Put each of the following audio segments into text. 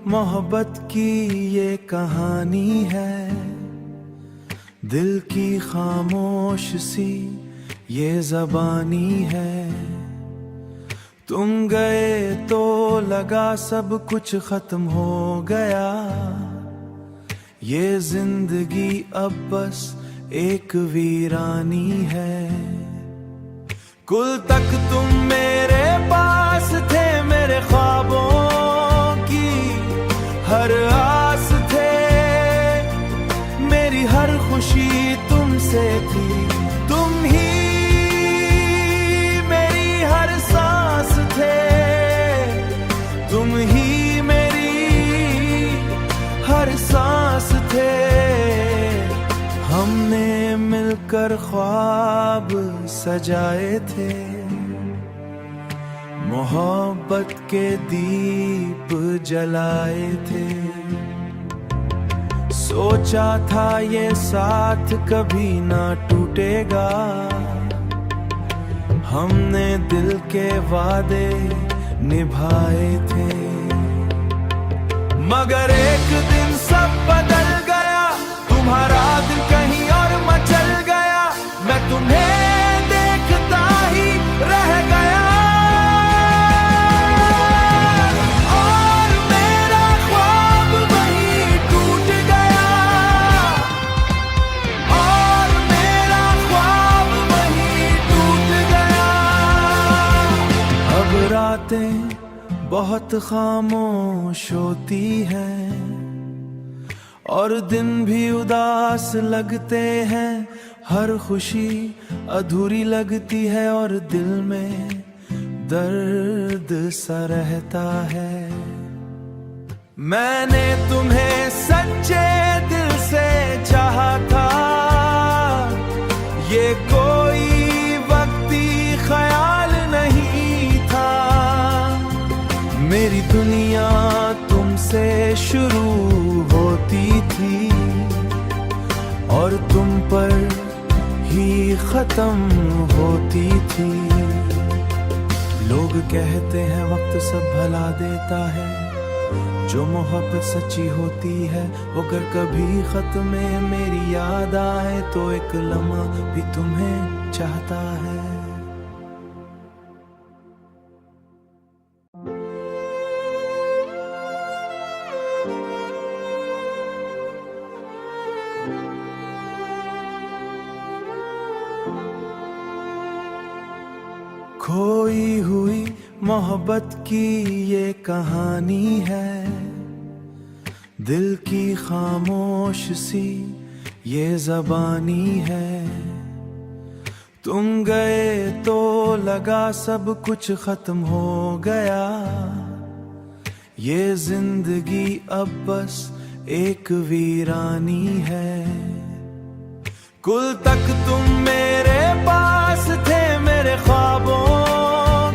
मोहब्बत की ये कहानी है, दिल की खामोश सी ये ज़बानी है। तुम गए तो लगा सब कुछ खत्म हो गया, ये जिंदगी अब बस एक वीरानी है। कुल तक तुम मेरे पास थे, मेरे ख्वाबों की हर आस थे, मेरी हर खुशी तुमसे थी। तुम ही मेरी हर सांस थे, तुम ही मेरी हर सांस थे। हमने मिलकर ख्वाब सजाए थे, मोहब्बत के दीप जलाए थे। सोचा था ये साथ कभी ना टूटेगा, हमने दिल के वादे निभाए थे। मगर एक दिन सब बदल गया, तुम्हारा दिल कहीं और मचल गया, मैं तुम्हें देखता ही रह गया। और मेरा ख्वाब वहीं टूट गया, और मेरा ख्वाब वहीं टूट गया। अब रातें बहुत खामोश होती हैं और दिन भी उदास लगते हैं। हर खुशी अधूरी लगती है और दिल में दर्द सा रहता है। मैंने तुम्हें सच्चे दिल से चाहा था, ये कोई वक्ती ख्याल नहीं था। मेरी दुनिया तुमसे शुरू होती थी और तुम पर ही खत्म होती थी। लोग कहते हैं वक्त सब भला देता है, जो मोहब्बत सच्ची होती है वो अगर कभी खत्म में मेरी याद आए तो एक लम्हा भी तुम्हें चाहता है। खोई हुई मोहब्बत की ये कहानी है, दिल की खामोश सी ये ज़बानी है। तुम गए तो लगा सब कुछ खत्म हो गया, ये जिंदगी अब बस एक वीरानी है। कुल तक तुम मेरे पास थे, मेरे ख्वाबों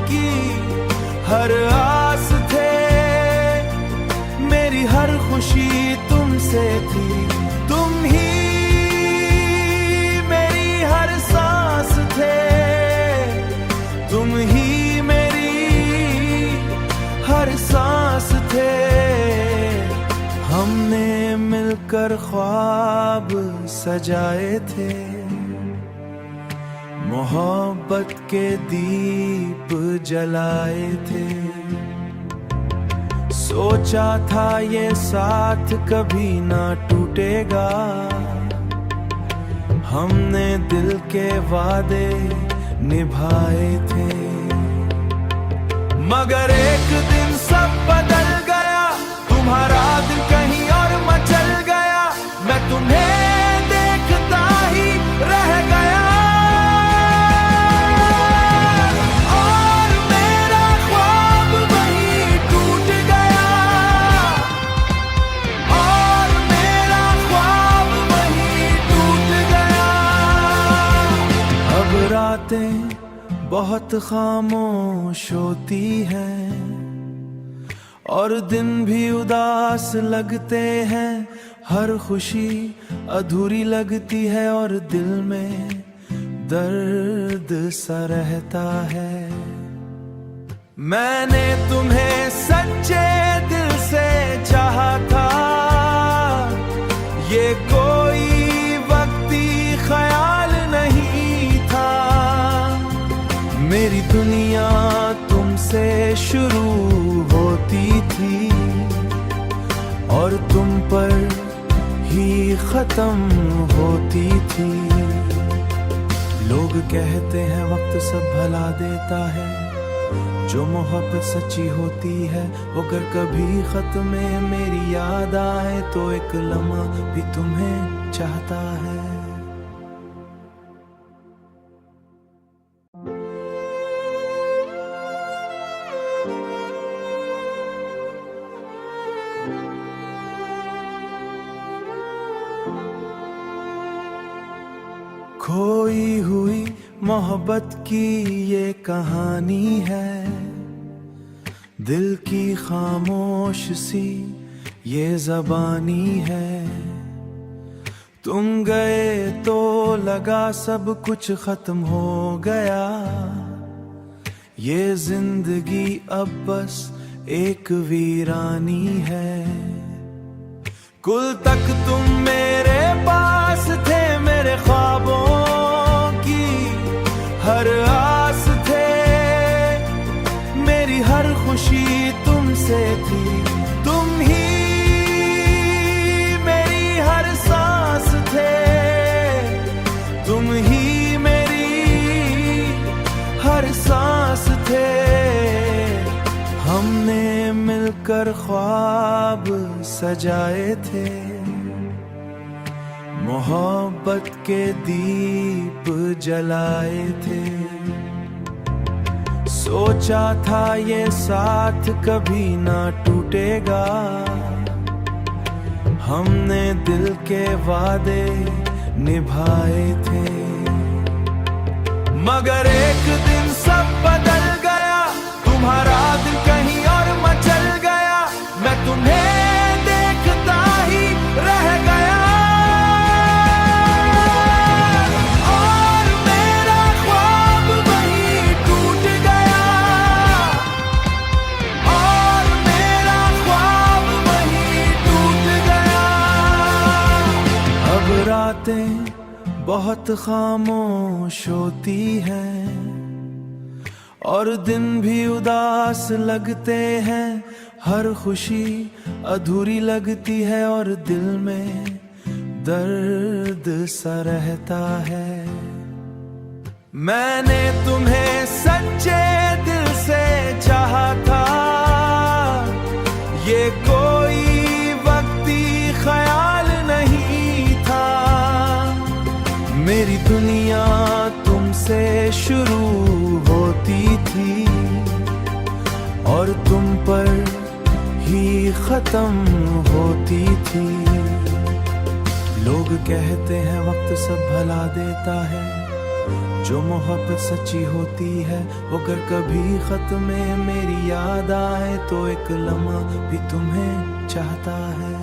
की हर आस थे, मेरी हर खुशी तुमसे थी। तुम ही मेरी हर सांस थे, तुम ही मेरी हर सांस थे। हमने मिलकर ख्वाब सजाए थे, मोहब्बत के दीप जलाए थे। सोचा था ये साथ कभी ना टूटेगा, हमने दिल के वादे निभाए थे। मगर एक दिन सब बदल गया, तुम्हारा दिल कहीं और मचल गया, मैं तुम्हें देखता ही रह गया। और मेरा ख्वाब वहीं टूट गया, और मेरा ख्वाब वहीं टूट गया। अब रातें बहुत खामोश होती हैं और दिन भी उदास लगते हैं। हर खुशी अधूरी लगती है और दिल में दर्द सा रहता है। मैंने तुम्हें सच्चे दिल से चाहा था, ये कोई वक्ती ख्याल नहीं था। मेरी दुनिया तुमसे शुरू होती थी और तुम पर ही खत्म होती थी। लोग कहते हैं वक्त सब भुला देता है, जो मोहब्बत सच्ची होती है अगर कभी खत में मेरी याद आए तो एक लम्हा भी तुम्हें चाहता है। खोई हुई मोहब्बत की ये कहानी है, दिल की खामोश सी ये ज़बानी है। तुम गए तो लगा सब कुछ खत्म हो गया, ये जिंदगी अब बस एक वीरानी है। कुल तक तुम मेरे पास थे, मेरे ख्वाबों की हर आस थे, मेरी हर खुशी तुमसे थी। तुम ही मेरी हर सांस थे, तुम ही मेरी हर सांस थे। हमने मिलकर ख्वाब सजाए थे, मोहब्बत के दीप जलाए थे। सोचा था ये साथ कभी ना टूटेगा, हमने दिल के वादे निभाए थे। मगर एक दिन सब बदल गया, तुम्हारा दिल कहीं और मचल गया। मैं तुम्हें देखता ही रह गया और मेरा ख्वाब वहीं टूट गया, और मेरा ख्वाब वहीं टूट गया। अब रातें बहुत खामोश होती हैं और दिन भी उदास लगते हैं। हर खुशी अधूरी लगती है और दिल में दर्द सा रहता है। मैंने तुम्हें सच्चे दिल से चाहा था, ये कोई वक्ती ख्याल नहीं था। मेरी दुनिया तुमसे शुरू होती थी और तुम पर ही खत्म होती थी। लोग कहते हैं वक्त सब भुला देता है, जो मोहब्बत सच्ची होती है अगर कभी खत में मेरी याद आए तो एक लम्हा भी तुम्हें चाहता है।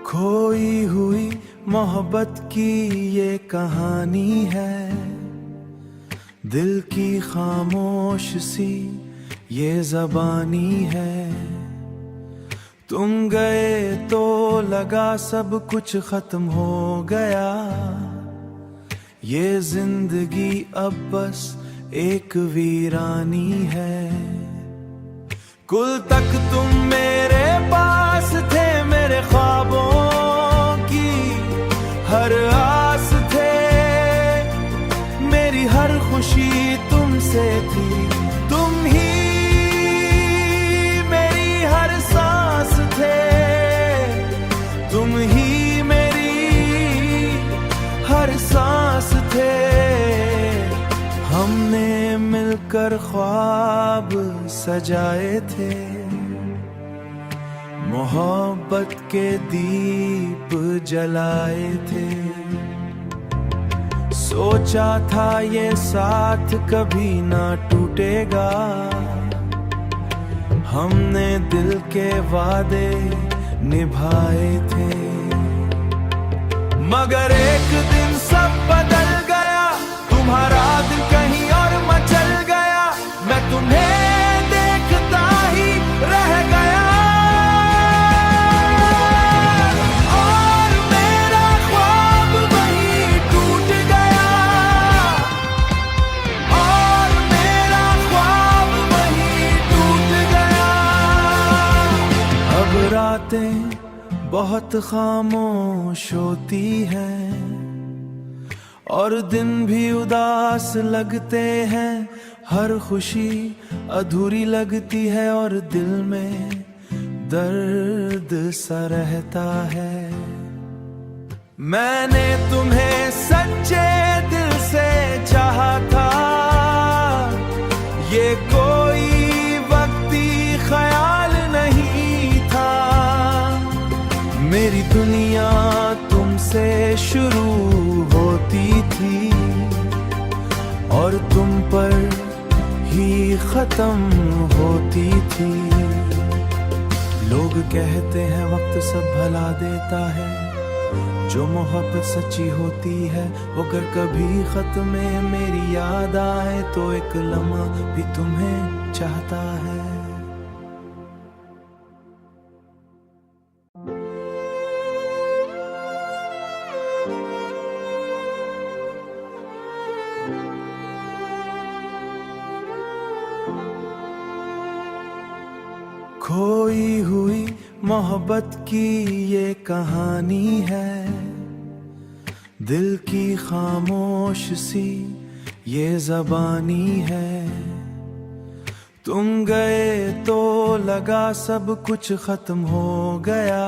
खोई हुई मोहब्बत की ये कहानी है, दिल की खामोश सी ये ज़बानी है। तुम गए तो लगा सब कुछ खत्म हो गया, ये जिंदगी अब बस एक वीरानी है। कुल तक तुम मेरे पास थे, मेरे ख्वाबों की हर आस थे, मेरी हर खुशी तुमसे थी। तुम ही मेरी हर सांस थे, तुम ही मेरी हर सांस थे। हमने मिलकर ख्वाब सजाए थे, मोहब्बत के दीप जलाए थे। सोचा था ये साथ कभी ना टूटेगा, हमने दिल के वादे निभाए थे। मगर एक दिन सब बदल गया, तुम्हारा दिल कहीं और मचल गया, मैं तुम्हें देखता ही रह गया। और मेरा ख्वाब वहीं टूट गया, और मेरा ख्वाब वहीं टूट गया। अब रातें बहुत खामोश होती हैं और दिन भी उदास लगते हैं, हर खुशी अधूरी लगती है और दिल में दर्द सा रहता है। मैंने तुम्हें सच्चे दिल से चाहा था, ये कोई वक्ती ख्याल नहीं था। मेरी दुनिया तुमसे शुरू होती थी और तुम पर ही खत्म होती थी। लोग कहते हैं वक्त सब भुला देता है, जो मोहब्बत सच्ची होती है वो अगर कभी खत में मेरी याद आए तो एक लम्हा भी तुम्हें चाहता है। खोई हुई मोहब्बत की ये कहानी है, दिल की खामोश सी ये ज़बानी है। तुम गए तो लगा सब कुछ खत्म हो गया,